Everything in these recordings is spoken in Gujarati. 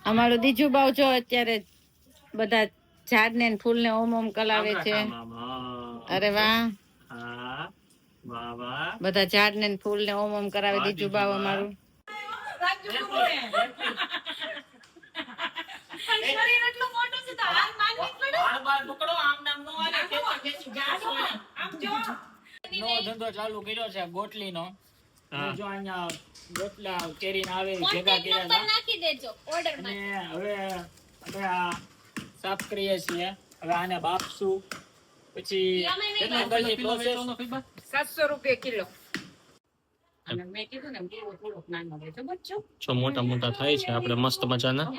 અમારું દીજુ બાવ જો અત્યારે બધા ઝાડ ને ફૂલ ને ઓમ ઓમ કલાવે છે. અરે વાહ, બધા ઝાડ ને ફૂલ ને ઓમ ઓમ કરાવે દીજુ બાવ અમારું. ધંધો ચાલુ કર્યો છે ગોટલી નો. જો અહીંયા ગોટલા કેરી આવે ભેગા કર્યા નાખી દેજો ઓર્ડર માં. હવે આપણે આ સાફ કરીએ છીએ. હવે આને બાફશું પછી કેટલા પ્રોસેસ 700 રૂપિયા કિલો. અને મેં કીધું ને થોડોક નાનો લેજો બચ્ચો. જો મોટા મોટા થાય છે આપણે મસ્ત મજાના.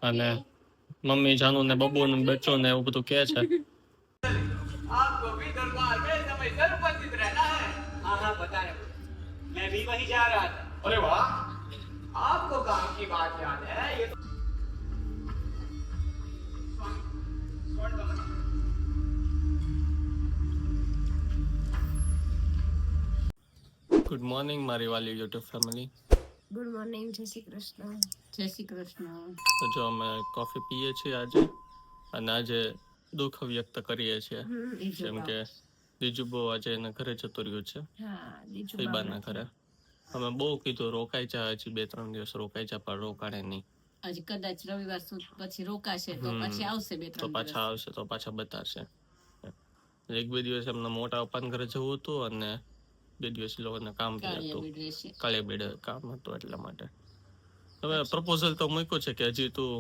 અને મમ્મી જાનુ ને બબુ ને બચ્ચો ને એવું બધું કહે છે. आपको भी दरबार में समय सर उपस्थित रहना है. हाँ हाँ बता रहे. मैं भी वहीं जा रहा था. अरे वाह, आपको काम की बात याद है. ये ગુડ મોર્નિંગ મારી વાલી યુટ્યુબ ફેમિલી. Good morning. જય શ્રી કૃષ્ણ. જય શ્રી કૃષ્ણ. તો જો અમે કોફી પીએ છીએ આજે. અને આજે દુઃખ વ્યક્ત કરીએ છીએ જેમ કે દીજુબો આજે એના ઘરે જતો રહ્યો છે. ફઈબાના ઘરે. અમે બહુ કીધું રોકાઈ જા, હજી 2-3 દિવસ રોકાઈ જા, પણ રોકાણે નહીં. હજી કદાચ રવિવાર પછી રોકાશે તો પછી આવશે 2-3 દિવસ. તો પાછા આવશે તો પાછા બતાવશે. 1-2 દિવસ એમના મોટા પપ્પાના ઘરે જવું હતું અને 2 દિવસ લોકોને કામ હતું, કાળિયાબીડ કામ હતું એટલા માટે. હવે પ્રપોઝલ તો મૂક્યો છે કે હજી તું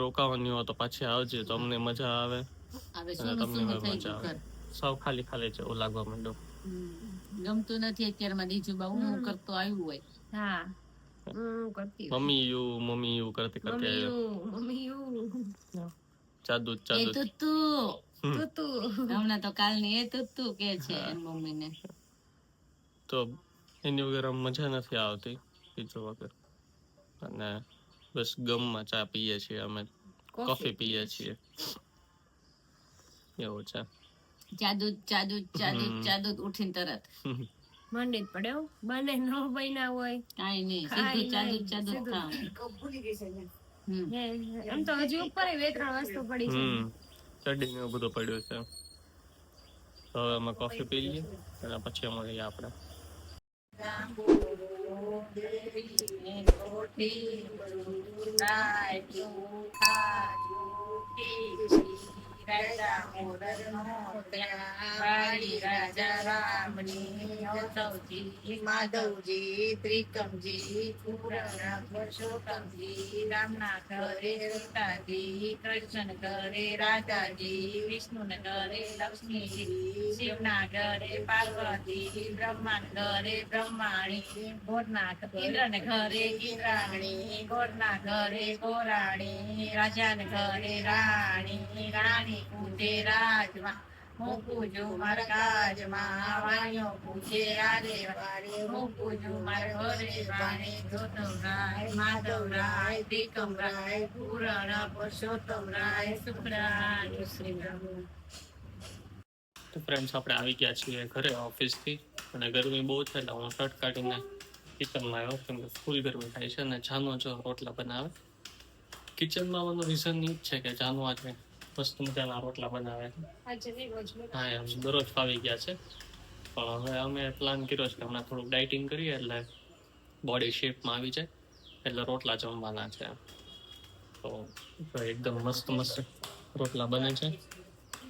રોકાવાની હોય તો પાછી આવજે તો અમને મજા આવે અને તમને મજા આવે. સાવ ખાલી ખાલી છે એવું લાગવા માંડ્યું. ગમતું નથી અત્યારમાં દીજુબા હું કરતો આવ્યું હોય. હા કરતી મમ્મી યુ કરતી કરતી મમ્મી યુ જાદુ એ તુતુ હમણાં તો કાલની એ તુતુ કે છે મમ્મી ને. તો એની વગર મજા નથી આવતી બીજો વગર. અને બસ ગમમાં ચા પીએ છીએ અમે, કોફી પીએ છીએ એવું છે. જાદુ ઉઠીને તરત મંડી જ પડે. બને ન બન્યા હોય કાઈ નહીં, સીધું જાદુ એમ તો હજી ઉપર 2-3 વસ્તુ પડી છે. ચડી ને બધું પડ્યું છે. તો હવે અમે કોફી પી લઈએ અને પછી મળીએ આપણે. રાજા રામની માધવજી ત્રિકમજી પુરુષોત્તમજી રામના ઘરે સીતાજી, કૃષ્ણ ઘરે રાધાજી, વિષ્ણુ ને ઘરે લક્ષ્મીજી, શિવના ઘરે પાર્વતી, બ્રહ્મા ઘરે બ્રહ્માણી, ગોરના ઇન્દ્ર ને ઘરે ઇન્દ્રાણી, ગોરના ઘરે ગોરાણી, રાજા ને ઘરે રાણી, રાણી પૂજે રાજમાં, હું પૂજું મારા કાજમાં, વાણીઓ પૂજે રાધે વારે, હું પૂજું મારા ઘરે વાણી, ગોતમરાય, માધવરાય, ત્રિકમરાય, પૂરણ પુરુષોત્તમરાય, શુક્રાય શ્રી બ્રહ્મ. તો ફ્રેન્ડ્સ આપણે આવી ગયા છીએ ઘરે ઓફિસથી અને ગરમી બહુ છે એટલે હું શર્ટ કાઢીને કિચનમાં આવ્યો કેમ કે ફૂલ ગરમી થાય છે. અને જાનો જો રોટલા બનાવે કિચનમાં. આવવાનું રીઝન એ જ છે કે જાનો આજે મસ્ત મજાના રોટલા બનાવે છે. હા એમ દરરોજ ફાવી ગયા છે. પણ હવે અમે પ્લાન કર્યો છે કે હમણાં થોડુંક ડાયટિંગ કરીએ એટલે બોડી શેપમાં આવી જાય એટલે રોટલા જમવાના છે. તો એકદમ મસ્ત રોટલા બને છે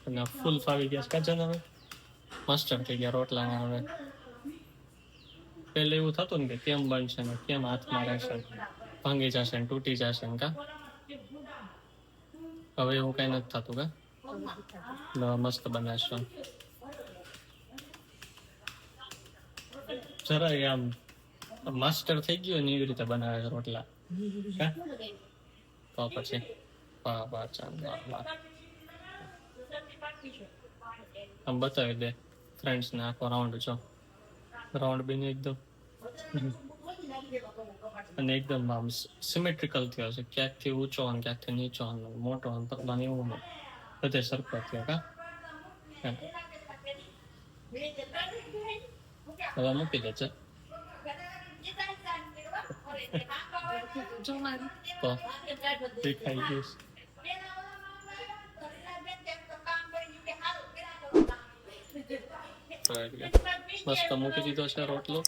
અને ફૂલ ફાવી ગયા છે. કાજલ હવે માસ્ટર થઈ ગયા રોટલાના. હવે પહેલે એવું થતું ને કે કેમ બનશે ને કેમ હાથમાં રહેશે, ભાંગી જશે ને તૂટી જશે ને કા. હવે એવું કઈ નથી થતું કા. મસ્ત બને છે. જરાય આમ માસ્ટર થઈ ગયો ને એવી રીતે બનાવે છે રોટલા. તો પછી વાહ ચાંદ વાહ. આમ બતાવી દે ફ્રેન્ડ્સ ને આખો રાઉન્ડ જો. રાઉન્ડ બની એકદમ અને એકદમ આમ સિમેટ્રિકલ થયો છે. ક્યાંકથી ઊંચો અને ક્યાંકથી નીચો, મોટો અને પતલો એવું બધે સરખો થયો કા. હવે મૂકી દે છે જો મારું તો દેખાઈ ગયું તો એટલે મસ્ત મૂકી દીધો છે રોટલો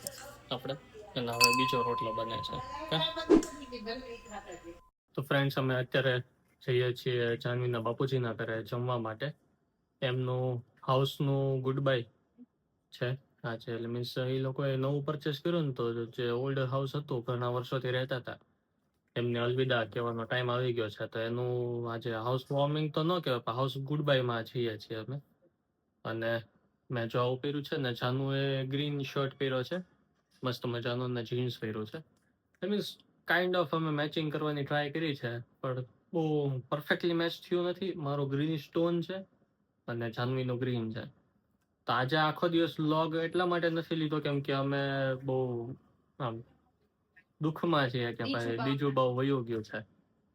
આપણે અને હવે બીજો રોટલો બને છે તો ફ્રેન્ડ્સ અમે અત્યારે જઈએ છીએ જાનવીના બાપુજીના ઘરે જમવા માટે એમનું હાઉસનું ગુડ બાય છે આજે એટલે મીન્સ એ લોકોએ નવું પરચેસ કર્યું ને તો જે ઓલ્ડ હાઉસ હતું ઘણા વર્ષોથી રહેતા હતા એમને અલવિદા કહેવાનો ટાઈમ આવી ગયો છે તો એનું આજે હાઉસ વોર્મિંગ તો ન કહેવાય પણ હાઉસ ગુડ બાયમાં જઈએ છીએ અમે અને મેં જો આવું પહેર્યું છે ને જાનુએ ગ્રીન શર્ટ પહેર્યો છે મસ્ત મજાનો ને જીન્સ પહેર્યું છે એ મીન્સ કાઇન્ડ ઓફ અમે મેચિંગ કરવાની ટ્રાય કરી છે પણ બહુ પરફેક્ટલી મેચ થયું નથી મારો ગ્રીન સ્ટોન છે અને જાનવીનો ગ્રીન છે તો આજે આખો દિવસ વ્લોગ એટલા માટે નથી લીધો કેમ કે અમે બહુ આમ દુઃખમાં છીએ કે ભાઈ બીજું બહુ વયું ગયું છે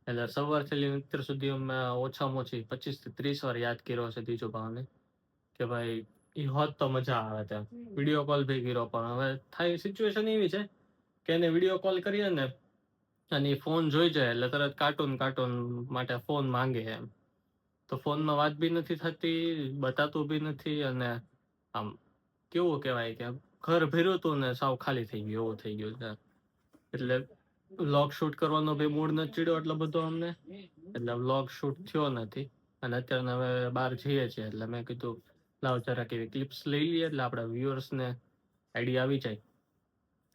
એટલે સવારથી લઈને અત્યાર સુધી અમે ઓછામાં ઓછી 25 થી 30 વાર યાદ કર્યો છે બીજો ભાવને કે ભાઈ એ હોત તો મજા આવે ત્યાં વિડીયો કોલ ભી કર્યો પણ હવે થાય સિચ્યુએશન એવી છે કે એને વિડીયો કોલ કરીએ ને અને એ ફોન જોઈ જાય એટલે તરત કાર્ટૂન માટે ફોન માંગે એમ તો ફોનમાં વાત બી નથી થતી બતાતું બી નથી અને આમ કેવું કહેવાય કે ઘર ભર્યું હતું ને સાવ ખાલી થઈ ગયું એવું થઈ ગયું છે એટલે વ્લોગ શૂટ કરવાનો બી મૂડ નથી ચડ્યો એટલો બધો અમને એટલે વ્લોગ શૂટ થયો નથી અને અત્યારે હવે બહાર જઈએ છીએ એટલે મેં કીધું લાવ જરાક એવી ક્લિપ્સ લઈ લઈએ એટલે આપણા વ્યુઅર્સને આઈડિયા આવી જાય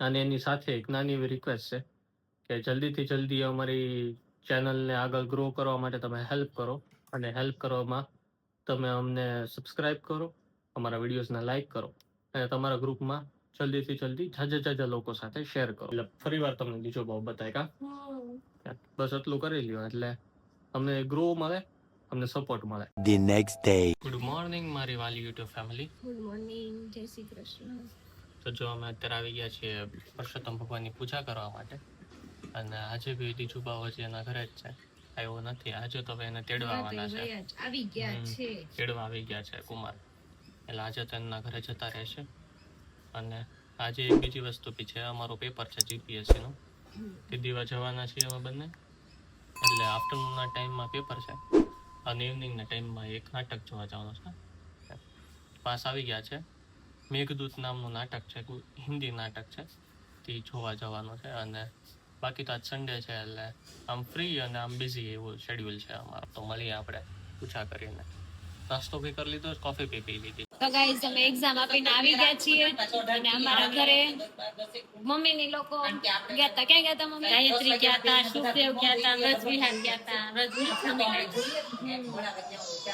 અને એની સાથે એક નાની એવી રિક્વેસ્ટ છે કે જલ્દીથી જલ્દી અમારી ચેનલને આગળ ગ્રો કરવા માટે તમે હેલ્પ કરો અને હેલ્પ કરવામાં તમે અમને સબસ્ક્રાઇબ કરો અમારા વિડીયોઝને લાઈક કરો અને તમારા ગ્રુપમાં જલ્દીથી જલ્દી જાજા લોકો સાથે શેર કરો એટલે ફરી વાર તમને બીજો ભાવ બતાય કા બસ એટલું કરી લ્યો એટલે અમને ગ્રો મળે અમને સપોર્ટ મળે the next day good morning મારી વાલી યુટ્યુબ ફેમિલી ગુડ મોર્નિંગ જય શ્રી કૃષ્ણ તો જો અમે અત્યારે આવી ગયા છીએ પરસોત્તમ ભગવાનની પૂજા કરવા માટે અને આજે બી દીજુબા હજી એના ઘરે જ છે આવ્યો નથી આજે તો એને તેડવા આવવાના છે આવી ગયા છે તેડવા આવી ગયા છે કુમાર એટલે આજે તો એમના ઘરે જતા રહેશે અને આજે એક બીજી વસ્તુ બી છે અમારું પેપર છે જીપીએસસી નું તે દીવા જવાના છીએ અમે બંને એટલે આફ્ટરનૂનના ટાઈમમાં પેપર છે અને ઇવનિંગના ટાઈમમાં એક નાટક જોવા જવાનું છે પાસ આવી ગયા છે મેઘદૂત નામનું નાટક છે હિન્દી નાટક છે તે જોવા જવાનું છે અને બાકી તો આજ સન્ડે છે એટલે આમ ફ્રી અને આમ બિઝી એવું શેડ્યુલ છે અમારું તો મળીએ આપણે પૂછા કરીને નાસ્તો બી કરી લીધો કોફી બી પી લીધી તો ગાઈઝ અમે એક્ઝામ આપીને આવી ગયા છીએ અને અમારા ઘરે મમ્મીની લોકો ગયા હતા ક્યાં ગયા હતા મમ્મી ગાયત્રી ગયા હતા સુખદેવ ગયા હતા રજવિહાર ગયા હતા રજવિહાર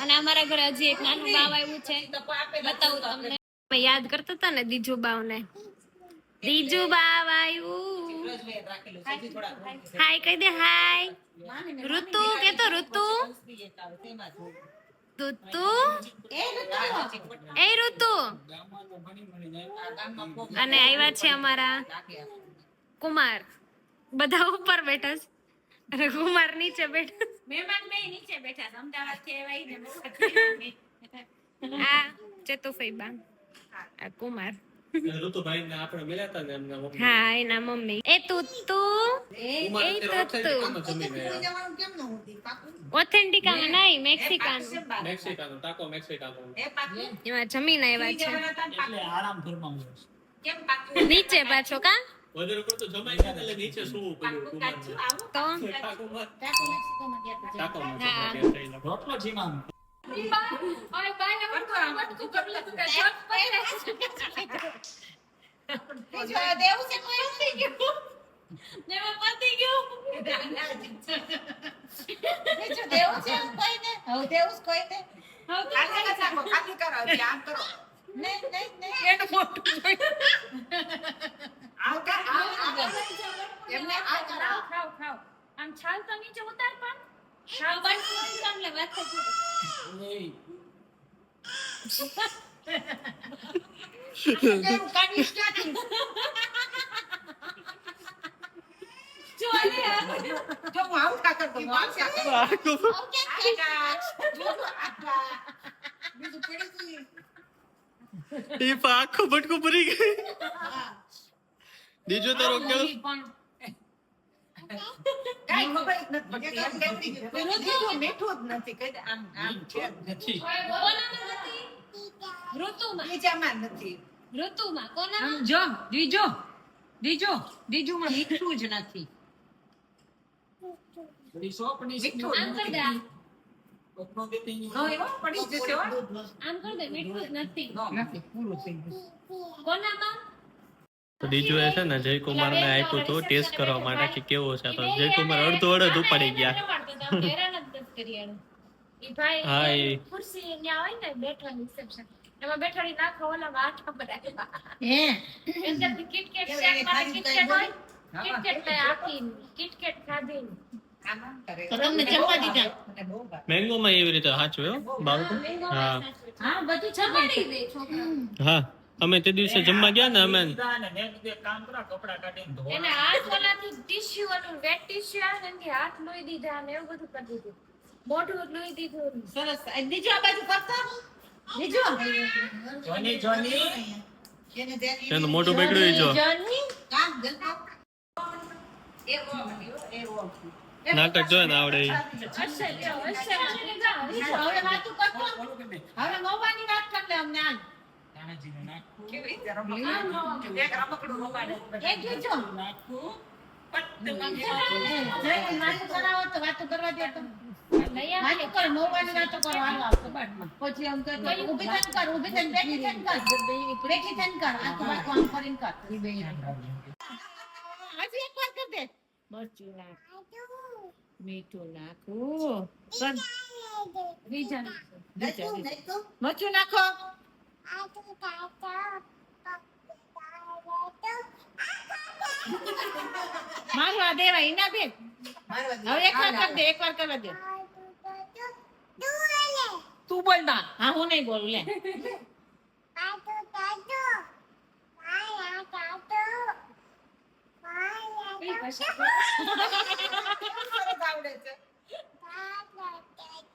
અને અમારા ઘરે હજી એક નાનું બાવ આવ્યું છે બતાવું તમને અમે યાદ કરતા હતા ને દીજુ બાવને દીજુ બાવ આવ્યું હાય કહી દે હાય ઋતુ કેતો ઋતુ ઋતુ એ ઋતુ અને આવ્યા છે અમારા કુમાર બધા ઉપર બેઠા છે અને કુમાર નીચે બેઠા મહેમાન બે નીચે બેઠા છે અમદાવાદ થી આવ્યા આ ચતુફઈબા આ કુમાર ઋતુભાઈ ને આપણે મળ્યા હતા ને એમના મમ્મી હા એના મમ્મી એ તુતુ એ તુતુ ઓથેન્ટિકામાં નહીં મેક્સિકાનું ટાકો મેક્સિકાનો એમાં જમીન આવ્યા છે એટલે આરામ ફરમાવું કેમ પાકું નીચે પાછો કા વધારે પડતો જમાઈ ગયા એટલે નીચે સૂવું પડ્યું કાચું આવું તો ટાકો મેક્સિકોમાં ગયા હતા ટાકો રોટલો જીમાં દેવું છે કોઈ નથી ગયું દેવા પતી ગયું બીજું દેવું છે કોઈને હવે દેવું કોઈ ને ખાલી કરો આમ કરો નહીં એનું મોટું એમને આ કરાવ ખાવ આમ છાલ તો નીચે ઉતાર પણ ખાવ બસ તમને વાત થઈ કેમ કાઢી સ્ટાર્ટિંગ જો હું આવું કા કરતો બીજું પડી ગયું એ પણ આખો બટકો ભરી ગઈ. બીજો તારો કેવો? કાંઈ ખબર જ નથી પડતી. એમ કહેતી કે પેલું દીધું મીઠું જ નથી. કહી દે આમ છે જ નથી. ઋતુમાં બીજામાં નથી. ઋતુમાં કોના આમ જો દીજુમાં મીઠું જ નથી. મીઠું આમ કર દે નથી. હવે એવો પડી જશે હો. આમ કર દે મીઠું જ નથી નથી, પૂરું થઈ ગયું. કોનામાં તો બીજું એ છે ને જયકુમાર ને આપ્યું હતું ટેસ્ટ કરવા માટે કે કેવો છે, તો જયકુમાર અડધો અડધ ઉપાડી ગયા. હા, એ. ખુરશી ન્યા હોય ને બેઠવાની રિસેપ્શન એમાં બેઠાડી નાખો ઓલામાં આઠા બનાવ્યા હે અંદરથી કિટકેટ એવું શેક એને વાળા ખાધી કિટકેટ હોય હા. કિટકેટ લઈ આપી કિટકેટ ખાધી આમ આમ કરે. તો તમને જમવા દીધા? મને બહુ ભાવે. મેંગો માં એવી રીતે સાચું હો બાળકો. હા હા બધું જમાડી દે છોકરા હા, અમે તે દિવસે જમવા ગયા ને અમે એને હાથ ઓલાથી ટીશ્યુ ઓલું વેટ ટીશ્યુ આવે ને એનાથી હાથ લોહી દીધા ને એવું બધું કરી દીધું મોઢું લોહી દીધું સરસ. દીજો આ બાજુ કરતા દીજો એને ધ્યાન એનું મોટું બગડ્યું જો જની કામ જલપો એવો એવો નાટક જોય ને આવડે ઈ. અસર જો અસર હવે વાતું કરતો હવે મોવાની વાત કર લે અમને આમ કેવી રીતે રમકડું? એક રમકડું મોબાઈલ એક લીધો જઈને વાતું કરાવો તો વાતું કરવા દે તો વાતું કર મોબાઈલ વાતો કરો હાલો કબાટમાં પછી આમ કર ઊભી થઈને કર ઊભી થઈને બેઠી થઈને કર બેઠી થઈને કર આખું બાજુ આમ કરીને કર હજી એક વાર કર દે મરચું નાખ મીઠું નાખું કર બીજા મરચું નાખો મારવા દેવા ઈના બેન હવે એક વાર કર દે એક વાર કરવા દે તું બોલ બા હા હું નહીં બોલું લે કઈ ભાષા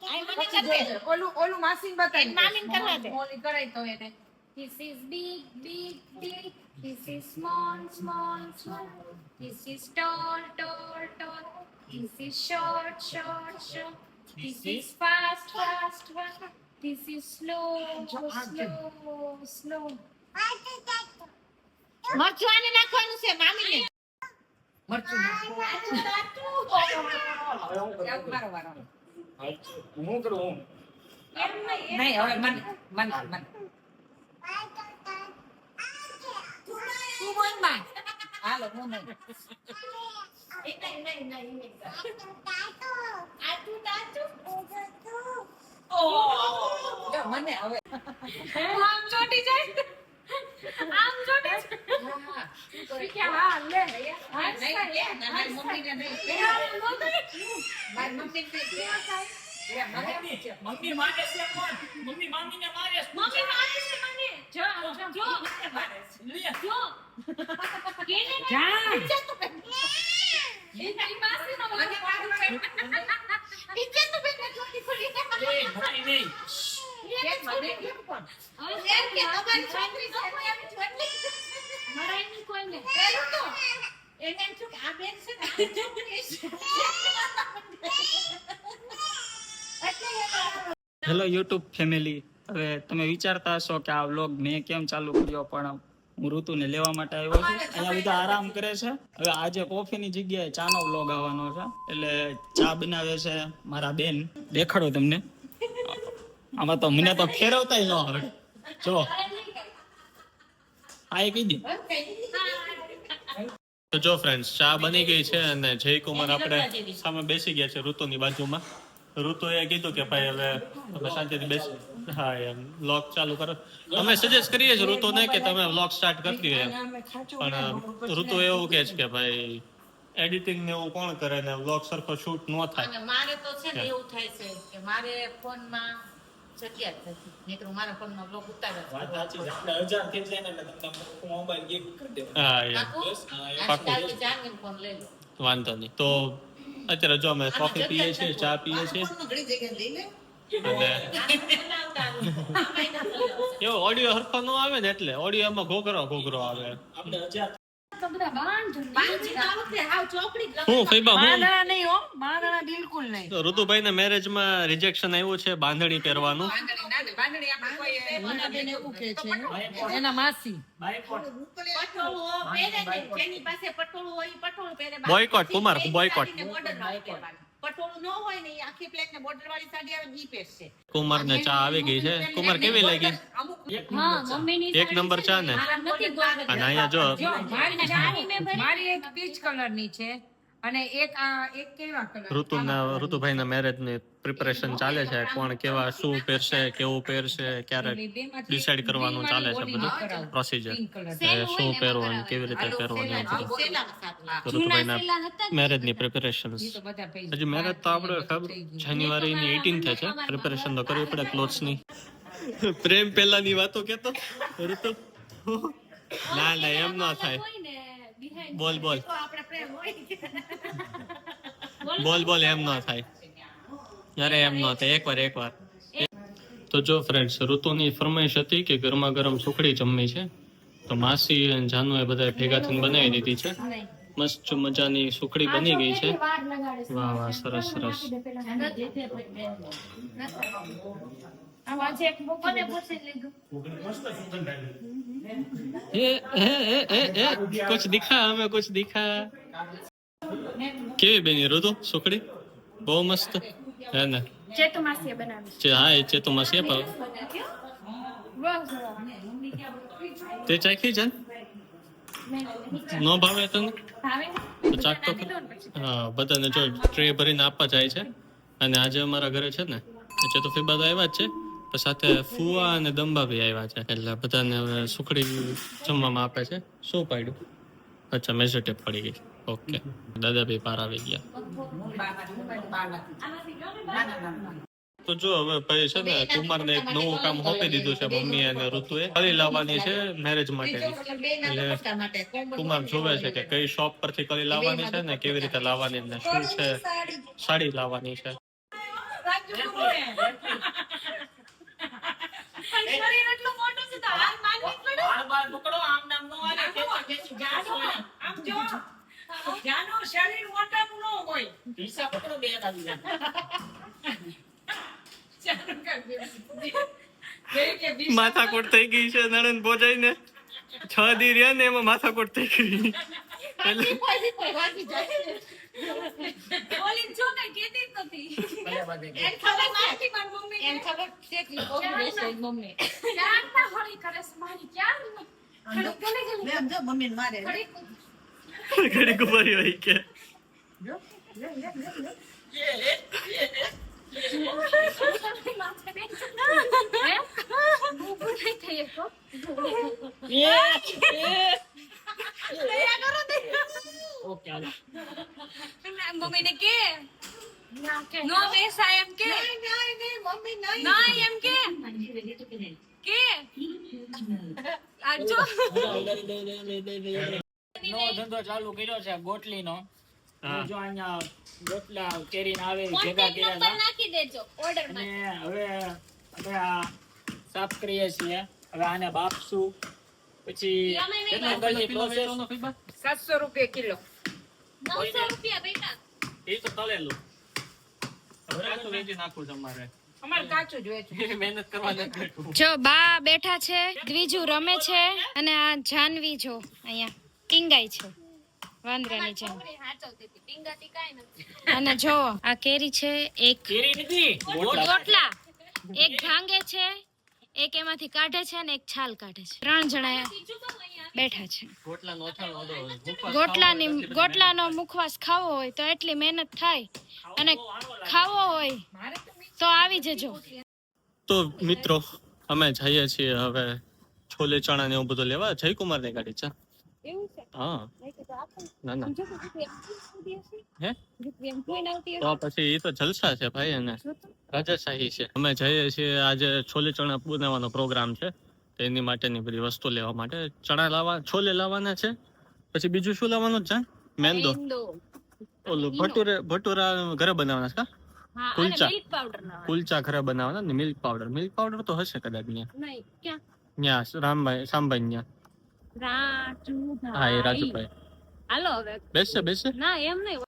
આઈ મને કર દે ઓલું માસીન બતાવી મામીન કરવા દે ઓલી કરાઈ તો એને This is big, big, big. This is small, small, small. This is tall, tall, tall. This is short, short, short. This is fast, fast, fast. This is slow, slow, slow. મરચું આને નાખવાનું છે મામીને મરચું નાખો મારો વારો નહીં હવે મન તું બોલ માં હાલો હું નહીં જો મને હવે આમ ચોટી જાય આમ ચોટી જાય હા લે મારી મમ્મીને નહીં મારી મમ્મીને મમ્મી મારે છે કોણ? મમ્મી મામીને મારે છે. મમ્મી મારે છે મને જો જો લે. જો કેને જા એ તારી માસીનો મને મારું છે ઇજ્જત તો બેન છોટી ખુલી એ નહીં, નહીં. કેમ મને કેમ પણ હવે એમ કે તમારી છોકરી નો કોઈ આવી છોટલી મરાઈ ની કોઈને પેલું તો એને એમ છું કે આ બેન છે ને આ છોકરી છે એટલે હેલો યુટ્યુબ ફેમિલી, હવે તમે વિચારતા હશો કે આ વ્લોગ મેં કેમ ચાલુ કર્યો, પણ હું ઋતુને લેવા માટે આવ્યો છું. અહીંયા બધા આરામ કરે છે. હવે આજે કોફીની જગ્યાએ ચાનો વ્લોગ આવવાનો છે, એટલે ચા બનાવે છે મારા બેન. દેખાડો તમને. આમાં તો મને તો ફેરવતા ન આવડે. જો આ એક કીધી. તો જો ફ્રેન્ડ્સ, ચા બની ગઈ છે અને જયકુમાર આપણે સામે બેસી ગયા છે ઋતુની બાજુમાં. ઋતુએ કીધું કે ભાઈ હવે તમે શાંતિથી બેસી, હા એમ વ્લોગ ચાલુ કરો. અમે સજેસ્ટ કરીએ છીએ ઋતુને કે તમે વ્લોગ સ્ટાર્ટ કરી દો એમ, પણ ઋતુ એવું કહે છે કે ભાઈ એડિટિંગ ને એવું કોણ કરે ને વ્લોગ સરખો શૂટ ન થાય. અને મારે તો છે ને એવું થાય છે કે મારે ફોનમાં જગ્યા જ નથી, નહીંતર મારા ફોનમાં બ્લોગ ઉતારે છે. વાત સાચી છે. આપણે 1000 થઈ જાય ને એટલે તમને મોબાઈલ ગિફ્ટ કરી દેવાનો. હા એમ કાકુ, પાક્કું. આજકાલ જાનવીનો ફોન લઈ લો. વાંધો નહીં. તો અત્યારે જો અમે કોફી પીએ છીએ, ચા પીએ છીએ ફોનમાં ઘણી જગ્યાએ લઈ લે. અને આને બોલાવતા આનું. આમાંય ના બોલાવતા. કેવો ઓડિયો હરખો ન આવે ને એટલે ઓડિયો એમાં ઘોઘરો આવે. આપણે 1000 હું ફઈબા હું બાંધણા નહીં હો, બાંધણા બિલકુલ નહીં. ઋતુભાઈ ના મેરેજ માં રિજેક્શન આવ્યું છે બાંધણી પહેરવાનું. બેન એવું કહે છે, એના માસી બાયકોટ બોયકોટ કુમાર બોયકોટ પટોળું ન હોય ને, એ આખી પ્લેટ ને બોર્ડર વાળી સાડી આવે ને ઈ પહેરશે. કુમાર ને ચા આવી ગઈ છે. કુમાર કેવી લાગી? હા મમ્મીની એક નંબર ચા ને. નથી ગોળ. અને અહીંયા જો મારી એક પીચ કલર ની છે અને એક કેવા કલર. ઋતુભાઈ ના મેરેજ ની પ્રિપેરેશન ચાલે છે. કોણ કેવા શું પહેરશે, કેવું પહેરશે, ક્યારે ડિસાઈડ કરવાનું ચાલે છે બધું પ્રોસિજર. શું પહેરવું અને કેવી રીતે પહેરવું ને એવું બધું. ઋતુભાઈ ના મેરેજ ની પ્રિપેરેશન. હજી મેરેજ તો આપણે જાન્યુઆરી ની 18 છે. પ્રિપેરેશન તો કરવી પડે ક્લોથ્સ ની. પ્રેમ પહેલાની વાતો કેતો ઋતુ. ના એમ ના થાય. બોલ એમ ન થાય. અરે એમ ન થાય. એકવાર તો જો ફ્રેન્ડ્સ, ઋતુની ફરમાઈશ હતી કે ગરમા ગરમ સુખડી જમવી છે. તો માસી અને જાનુ એ બધા ભેગા થઈને બનાવી દીધી છે. મસ્ત મજાની સુખડી બની ગઈ છે. વાહ સરસ. कुछ दिखा કેવી બેની ઋતુ સુખડી? બહુ મસ્ત હે ને? ચેતુ માસીએ બનાવી હા એ ચેતુ માસી પણ તે ચાખી છે નો ભાવે તને તો ચાખ તો હા. બધાને જો ટ્રે ભરીને આપવા જાય છે. અને આજે અમારા ઘરે છે ને ચેતુ ફીબા તો આવ્યા જ છે, પણ સાથે ફુવા અને દંબા બી આવ્યા છે. એટલે બધાને હવે સુખડી જમવામાં આપે છે. શું પાડ્યું? અચ્છા મેજોટેપ પડી ગઈ. ઓકે. દાદા બી પાર આવી ગયા. તો જો હવે ભાઈ છે ને કુમારને એક નવું કામ સોંપી દીધું છે મમ્મી અને ઋતુએ. કળી લાવવાની છે મેરેજ માટેની. એટલે કુમાર જોવે છે કે કઈ શોપ પરથી કળી લાવવાની છે ને કેવી રીતે લાવવાની ને શું છે સાડી લાવવાની છે. માથાકૂટ થઈ ગઈ છે નણંદ ભોજાઈ ને 6 દી રહ્યા ને એમાં માથાકૂટ થઈ ગઈ. મમ્મી મારે ઘડી કુમારી હોય કે મમ્મીને કે નો બેસા એમ કે ના એમ કે આજો નો ધંધો ચાલુ કર્યો છે ગોટલીનો. જો અહીંયા ગોટલા કેરીના આવે ભેગા કર્યા હતા. નાખી દેજો ઓર્ડર અને હવે આપણે આ સાફ કરીએ છીએ. હવે આને બાફશું પછી આગળની પ્રોસેસ 700 રૂપિયા કિલો. 900 રૂપિયા બેટા. એ તો તળેલું. હવે તો વેચી નાખવું તમારે. અમારે કાચું જ વેચું. મહેનત કરવાની. જો બા બેઠા છે, દ્વિજુ રમે છે અને આ જાનવી જો અહીંયા ટીંગાઈ છે વાંદરાની જેમ. અને જો આ કેરી છે, એક કેરી નથી ગોટલા, એક ભાંગે છે, એક એમાંથી કાઢે છે અને એક છાલ કાઢે છે. 3 જણા બેઠા છે. ગોટલાનો મુખવાસ ખાવો હોય તો એટલી મહેનત થાય અને ખાવો હોય તો આવી જજો. તો મિત્રો અમે જઈએ છીએ હવે છોલે ચણા ને એવું બધું લેવા. જયકુમાર ની ગાડી છે. હા ના હે તો પછી એ તો જલસા છે ભાઈ અને રાજાશાહી છે. અમે જઈએ છીએ આજે છોલે ચણા બનાવવાનો પ્રોગ્રામ છે તો એની માટેની બધી વસ્તુ લેવા માટે. ચણા લાવવા, છોલે લાવવાના છે. પછી બીજું શું લાવવાનું છે? મેંદો. ઓલું ભટુરા ઘરે બનાવવાના છે. કુલચા ઘરે બનાવવાના ને મિલ્ક પાવડર તો હશે કદાચ. ન્યા રામભાઈ સાંભાઈ ન્યા. હા એ રાજુભાઈ રાજુભાઈ. હાલો હવે બેસશે બેસશે. ના એમ નહીં.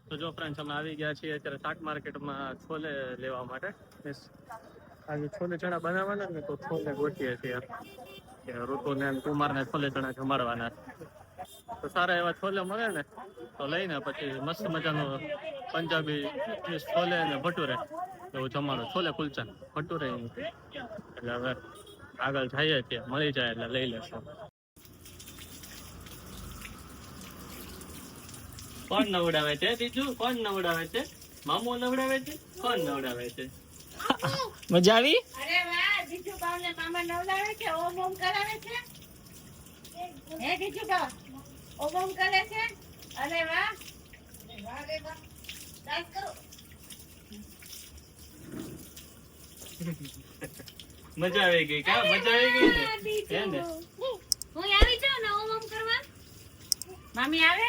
તો જો ફ્રેન્ડ્સ અમે આવી ગયા છીએ અત્યારે શાક માર્કેટમાં છોલે લેવા માટે. આજે છોલે ચણા બનાવવાના ને તો છોલે ગોતીએ છીએ કે ઋતુને અને કુમારને છોલે ચણા જમાડવાના. તો સારા એવા છોલે મળે ને તો લઈને પછી મસ્ત મજાનું પંજાબી છોલે અને ભટુરે એવું જમાડો. છોલે કુલચા ભટુરે એટલે હવે આગળ જઈએ છીએ, મળી જાય એટલે લઈ લેશું. કોણ નવડાવે છે બીજું? કોણ નવડાવે છે? મામો નવડાવે છે? કોણ નવડાવે છે? મજા આવી? અરે વાહ, દીજુ બાવને મામા નવડાવે છે, ઓમ ઓમ કરાવે છે. હે દીજુ બાવ, ઓમ ઓમ કરે છે. અરે વાહ. વાહ રે વાહ. ડાન્સ કરો. મજા આવી ગઈ કા? મજા આવી ગઈ ને? હે ને? હું આવી જાઉં ને ઓમ ઓમ કરવા. મામી આવે?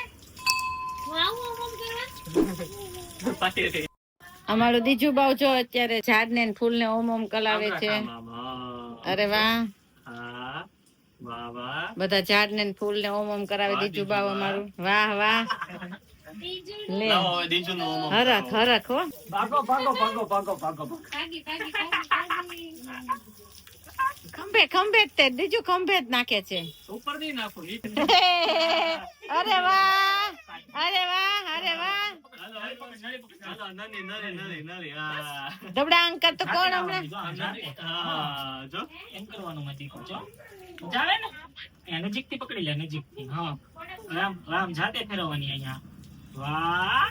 હું આવું ઓમ ઓમ કરવા. પાછી અમારું દીજુ બાવ જો અત્યારે ઝાડ ને ફૂલ ને ઓમ ઓમ કલાવે છે. અરે વાહ. હા વાહ વાહ. બધા ઝાડ ને ફૂલ ને ઓમ ઓમ કરાવે દીજુ બાવ અમારું. વાહ વાહ. લે લાવો હવે દીજુનું ઓમ ઓમ હરખ કરાવો. હરખ હો. ભાગો ભાગો ભાગો ભાગો ભાગો. ભાગી ભાગી ભાગી. ખંભે ખંભે જ તે દીજુ ખંભે જ નાખે છે. ઉપર નહીં નાખું. અરે વાહ. અરે વાહ. અરે વાહ. હાલો, નળી, નળી, નળી, નળી. હા. ધબડા અંકર તો કોણ હમણાં? હા, જો. એમ કરવાનું મતી જો જાવે ને એ નજીક થી પકડી લે, નજીક થી. હા રામ રામ જાતે ફેરવવાની અહીંયા. વાહ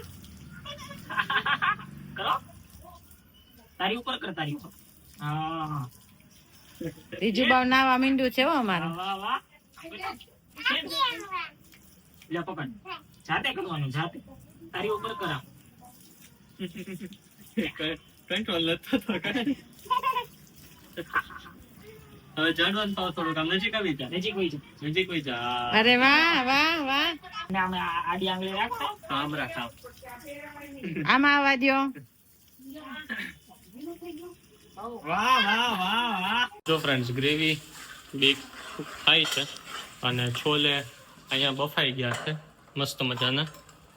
કરો તારી ઉપર કર, તારી ઉપર. હા દીજુ બાવ નાવા મીંડું છે હો અમારું. વાહ વાહ. લે પકડ, જાતે કરવાનું, જાતે તારી ઉપર કરા. કંટ્રોલ નથી થતો કાંઈ. હવે જડવાનું પાવ થોડુંક આમ નજીક આવી જા. નજીક હોય છે. નજીક આવી જા. અરે વાહ વાહ વાહ. અને આમ આડી આંગળી રાખો. આમ રાખ આમ. આમાં આવવા દ્યો. વાહ વાહ વાહ વાહ. જો ફ્રેન્ડ્સ ગ્રેવી બી થાય છે અને છોલે અહીંયા બફાઈ ગયા છે મસ્ત મજાના,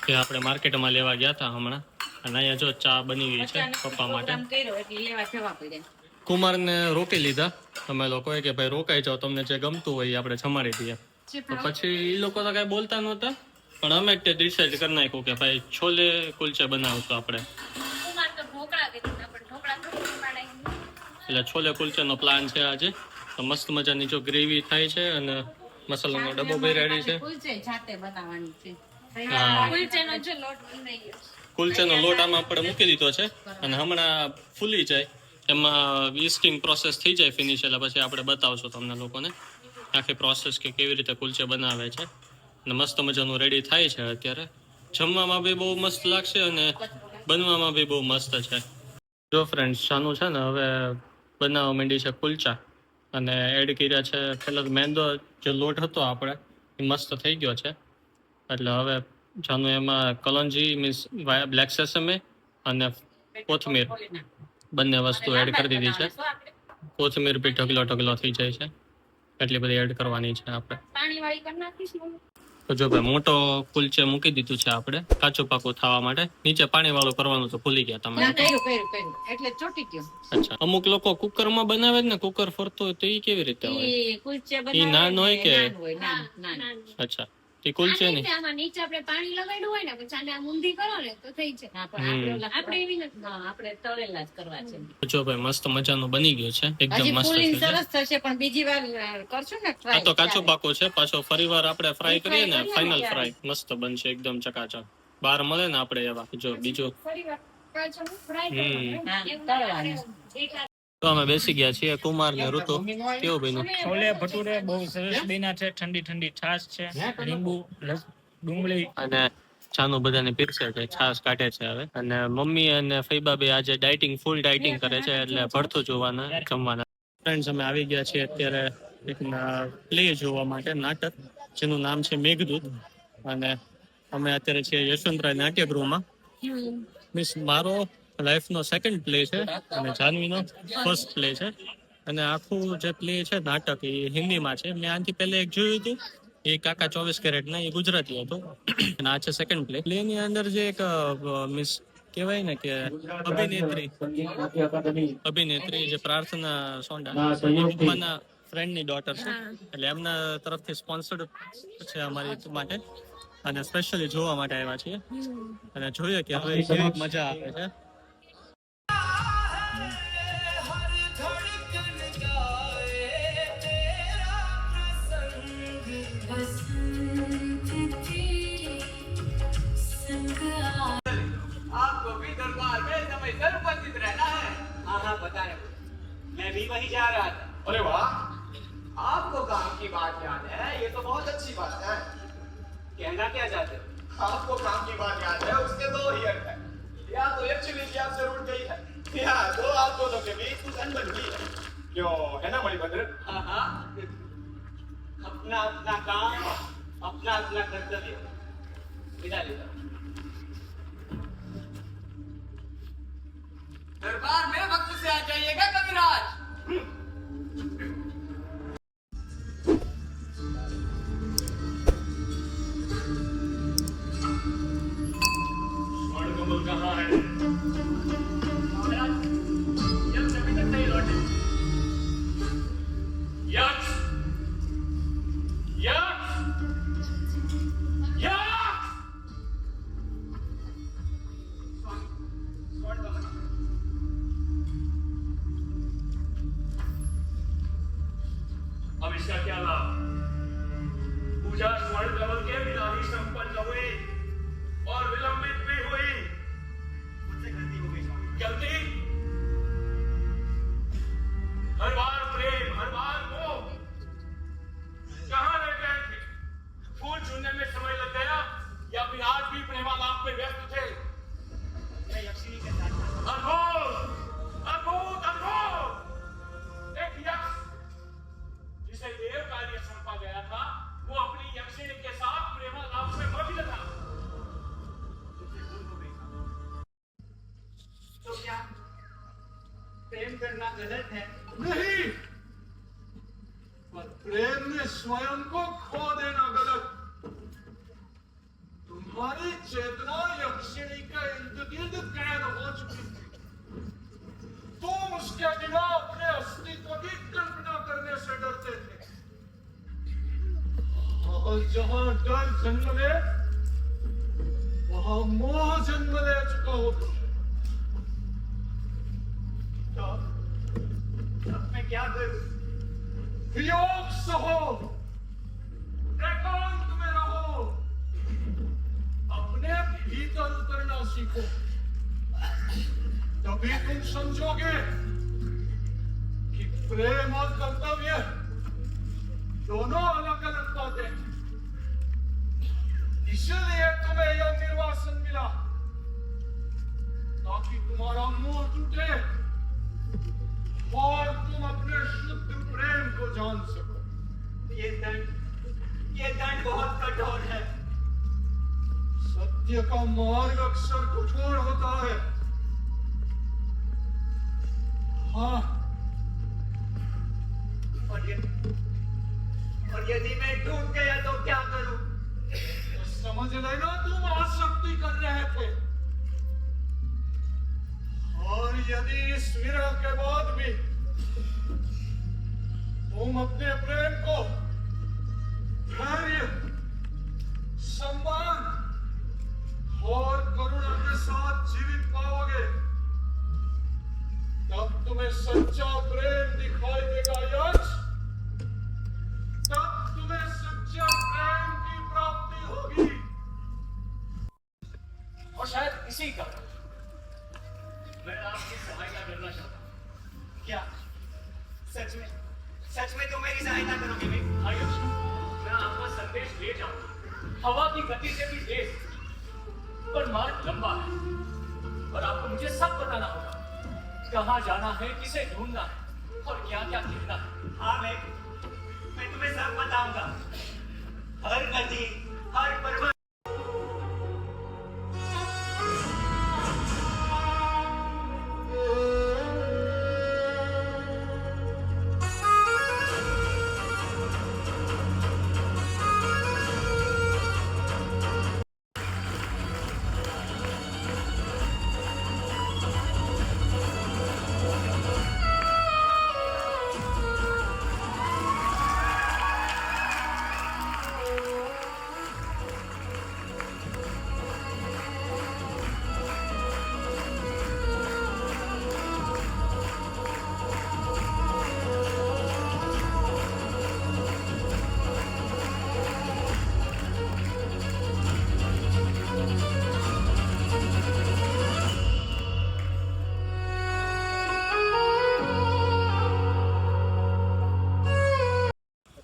જે આપણે માર્કેટમાં લેવા ગયા હતા હમણાં. અને અહીંયા જો ચા બની ગઈ છે પપ્પા માટે. કુમારને રોકી લીધા અમે લોકોએ કે ભાઈ રોકાઈ જાઓ, તમને જે ગમતું હોય એ આપણે જમાડી દઈએ. તો પછી એ લોકો તો કઈ બોલતા નહોતા, પણ અમે તે ડિસાઈડ કરી નાખ્યું કે ભાઈ છોલે કુલચે બનાવશું આપણે. કુમાર તો ઢોકળા કીધું પણ ઢોકળા થોડી પાડાય. એટલે છોલે કુલચેનો પ્લાન છે આજે. તો મસ્ત મજાની જો ગ્રેવી થાય છે અને મસાલાનો ડબ્બો બી રેડી છે. જાતે બનાવવાની છે. હા, કુલચેનો જો લોટ બનાવી ગયો. કુલચેનો લોટ આમાં આપણે મૂકી દીધો છે અને હમણાં ફૂલી જાય એમાં ઈસ્ટિંગ પ્રોસેસ થઈ જાય ફિનિશ, એટલે પછી આપણે બતાવશું તમને લોકોને આખી પ્રોસેસ કે કેવી રીતે કુલચે બનાવે છે. અને મસ્ત મજાનું રેડી થાય છે અત્યારે. જમવામાં બી બહુ મસ્ત લાગશે અને બનવામાં બી બહુ મસ્ત છે. જો ફ્રેન્ડ્સ શાનું છે ને હવે બનાવવા માંડી છે કુલચા, અને એડ કર્યા છે પેલા મેંદો જે લોટ હતો આપણે એ મસ્ત થઈ ગયો છે. એટલે હવે જાનું એમાં કલોંજી મીન્સ બ્લેક સેસમે અને કોથમીર બંને વસ્તુ એડ કરી દીધી છે. કોથમીર બી ઢગલો ઢગલો થઈ જાય છે, એટલી બધી એડ કરવાની છે આપણે. પાણી વાળી કરી નાખીશ મમ્મી. તો જો ભાઈ મોટો કુલચે મૂકી દીધું છે આપણે કાચું પાકું થવા માટે. નીચે પાણી વાળું કરવાનું તો ભૂલી ગયા તમે. એટલે ચોટી ગયો. અચ્છા, અમુક લોકો કુકરમાં બનાવે ને, કુકર ફરતો હોય તો એ કેવી રીતે હોય? કુલચે ઈ નાન હોય કે? નાન. અચ્છા, એ કુલચે નહીં. આમાં નીચે આપણે પાણી લગાડ્યું હોય ને પછી આને આમ ઊંધી કરો ને તો થઈ જાય. આપણે એવી નથી. આપણે તળેલા જ કરવા છે. જો ભાઈ મસ્ત મજાનું બની ગયું છે, એકદમ હજી મસ્ત ફૂલીને છે. સરસ થશે પણ બીજી વાર કરશું ને આ try. તો કાચો પાકો છે, પાછો ફરી વાર આપણે ફ્રાય કરીએ ને, કરીએ ને ફાઇનલ ત્યારે. ફ્રાય મસ્ત બનશે એકદમ ચકાચક. બહાર મળે ને આપણે એવા. જો બીજું ફરી વાર પાછું fry હમ. કરવાનું. હા, એવું તળવાનું. એકલા તો અમે બેસી ગયા છીએ. કુમાર ને ઋતુ કેવું બન્યું? છોલે ભટુરે બહુ સરસ બન્યા છે. ઠંડી ઠંડી છાશ છે, લીંબુ ડુંગળી. અને ચાનું બધાને પીરસે છે, છાશ કાઢે છે હવે. અને મમ્મી અને ફૈબા બે આજે ડાયટિંગ ફૂલ ડાયટિંગ કરે છે, એટલે ભડથું જોવાના જમવાના. ફ્રેન્ડ્સ અમે આવી ગયા છીએ અત્યારે એક પ્લે જોવા માટે, નાટક જેનું નામ છે મેઘદૂત. અને અમે અત્યારે છીએ યશવંતરાય નાટ્યગૃહમાં. મીન્સ મારો લાઈફનો સેકન્ડ પ્લે છે અને જાનવીનો ફર્સ્ટ પ્લે છે. અને આખું જે પ્લે છે નાટક એ હિન્દીમાં છે. મેં આનાથી પહેલા એક જોયું હતું, એ કાકા 24 કેરેટના, એ ગુજરાતી હતું. અને આ છે સેકન્ડ પ્લે. પ્લેની અંદર જે એક મિસ કહેવાય ને કે અભિનેત્રી જે પ્રાર્થના સોંડા પપ્પાના ફ્રેન્ડની ડોટર છે, એટલે એમના તરફથી સ્પોન્સર્ડ છે અમારી માટે, અને સ્પેશિયલી જોવા માટે આવ્યા છીએ. અને જોઈએ કે હવે કેવી મજા આવે છે. आपको भी दरबार में समयसर उपस्थित रहना है। हाँ हाँ पता है, मैं भी वहीं जा रहा था। अरे वाह, आपको काम की बात याद है, ये तो बहुत अच्छी बात है। कहना क्या चाहते हो? आपको काम की बात याद है, उसके दो ही अर्थ है। या तो एक्चुअली की आपसे रूठ गई है, या तो आप दोनों के बीच कुछ अनबन हुई है। क्यों, है ना मणिभद्र? हाँ हाँ, अपना अपना काम, अपना अपना कर्तव्य, विदा लेता हूं। दरबार में वक्त से आ जाइएगा कविराज। कमल कहाँ है? यक्ष अभी तक नहीं लौटे। यक्ष, यक्ष, यक्ष! अब इसका क्या लाभ? पूजा स्वर्ण कमल के बिना ही संपन्न हुई और विलंबित भी हुई। मुझसे गलती हो गई स्वामी। गलती? हर बार प्रेम, हर बार मोह, कहाँ रह गए थे? फूल चुनने में समय लग गया या फिर आज भी प्रेमालाप में व्यस्त थे? मैं यक्षिणी के साथ था। अद्भुत, अद्भुत, अद्भुत! एक यक्ष जिसे देव कार्य सौंपा गया था, वो अपनी यक्षिणी के साथ प्रेमालाप में मग्न था। मुझसे भूल हो गई स्वामी। तो क्या प्रेम करना गलत है? नहीं, पर प्रेम में स्वयं को खो देना गलत। तुम्हारी चेतना यक्षिणी के इर्द गिर्द कैद हो चुकी थी। तुम उसके बिना अपने अस्तित्व की कल्पना करने से डरते थे। और जहां डर जन्म ले, वहां मोह जन्म ले चुका हो तुम। तो अब मैं क्या करूं? वियोग सहो, एकांत में रहो, अपने भीतर उतरना सीखो, तभी तुम समझोगे कि प्रेम और कर्तव्य दोनों अलग अलग बातें हैं। इसलिए तुम्हें यह निर्वासन मिला, ताकि तुम्हारा मोह टूटे और तुम अपने शुद्ध प्रेम को जान सको। ये दंड बहुत कठोर है। सत्य का मार्ग अक्सर कठोर होता है। हाँ, और यदि मैं टूट गया तो क्या करूं? तो समझ लेना तुम आसक्ति कर रहे थे। और यदि इस विरह के बाद भी तुम अपने प्रेम को धैर्य, सम्मान और करुणा के साथ जीवित पाओगे, तब तुम्हें सच्चा प्रेम दिखाई देगा यक्ष। तब तुम्हें सच्चा प्रेम की प्राप्ति होगी। और शायद इसी का मैं आपकी सहायता करना चाहता हूं। क्या सच में तुम मेरी सहायता करोगे? हाँ यक्ष, मैं आपका संदेश ले जाऊंगा। हवा की गति से भी तेज, पर मार्ग लंबा है और आपको मुझे सब बताना होगा। कहाँ जाना है, किसे ढूंढना है और क्या क्या कहना है। हाँ, मैं तुम्हें सब बताऊंगा। हर नदी, हर पर्वत,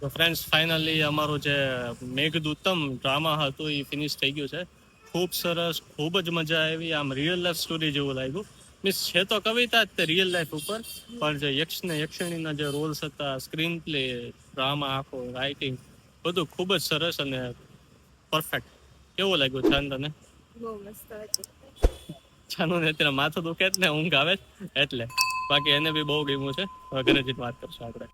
તો ફ્રેન્ડ્સ ફાઇનલી અમારું જે મેઘદૂતમ ડ્રામા હતું એ ફિનિશ થઈ ગયું છે. ખૂબ સરસ, ખૂબ જ મજા આવી. આમ રિયલ લાઈફ સ્ટોરી જેવું લાગ્યું. મીન્સ છે તો કવિતા જ તે રિયલ લાઈફ ઉપર, પણ જે યક્ષ ને યક્ષિણીના જે રોલ્સ હતા, સ્ક્રીન પ્લે, ડ્રામા આખો, રાઇટિંગ બધું ખૂબ જ સરસ અને પરફેક્ટ. કેવું લાગ્યું છાન તને? બહુ મસ્ત હતું. છાનું ને અત્યારે માથું દુખે જ ને ઊંઘ આવે જ એટલે, બાકી એને બી બહુ ગમ્યું છે. હવે ઘરે જઈને વાત કરશું આપણે.